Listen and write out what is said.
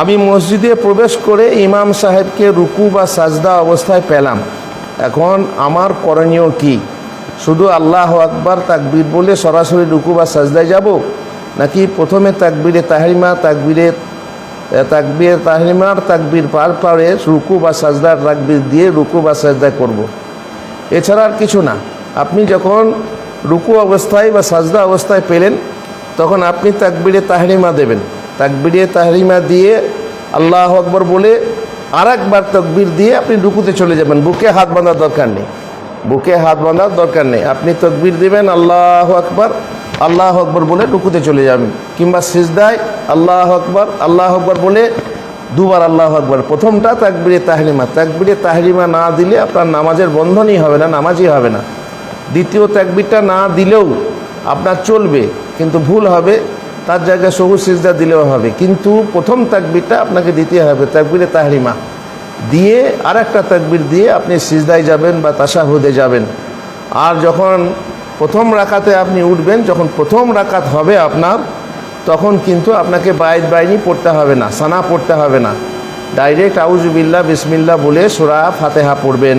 আমি মসজিদে প্রবেশ করে ইমাম সাহেবকে রুকু বা সাজদা অবস্থায় পেলাম, এখন আমার করণীয় কি? শুধু আল্লাহু আকবার তাকবীর বলে সরাসরি রুকু বা সাজদায় যাব, নাকি প্রথমে তাকবীরে তাহরিমা তাকবীর পার পারে রুকু বা সাজদার তাকবীর দিয়ে রুকু বা সাজদা করব? এছাড়া আর কিছু না। আপনি যখন রুকু অবস্থায় বা সাজদা অবস্থায় পেলেন, তখন আপনি তাকবীরে তাহরিমা দেবেন। তাকবীরে তাহরিমা দিয়ে আল্লাহু আকবার বলে আরেকবার তাকবীর দিয়ে আপনি রুকুতে চলে যাবেন। বুকে হাত বাঁধার দরকার নেই, বুকে হাত বাঁধার দরকার নেই। আপনি তাকবীর দিবেন আল্লাহু আকবার বলে রুকুতে চলে যাবেন, কিংবা সিজদায় আল্লাহু আকবার বলে দুবার আল্লাহু আকবার। প্রথমটা তাকবীরে তাহরিমা না দিলে আপনার নামাজের বন্ধনই হবে না, নামাজই হবে না। দ্বিতীয় তাকবীরটা না দিলেও আপনার চলবে, কিন্তু ভুল হবে, তার জায়গায় সবুজ সিজদা দিলেও হবে, কিন্তু প্রথম তাকবীরটা আপনাকে দিতে হবে। তাকবীরে তাহরিমা দিয়ে আরেকটা তাকবীর দিয়ে আপনি সিজদায় যাবেন বা তাশাহুদে যাবেন। আর যখন প্রথম রাকাতে আপনি উঠবেন, যখন প্রথম রাকাত হবে আপনার, তখন কিন্তু আপনাকে বাইনি পড়তে হবে না, সানা পড়তে হবে না। ডাইরেক্ট আউযু বিল্লাহ বিসমিল্লাহ বলে সূরা ফাতিহা পড়বেন।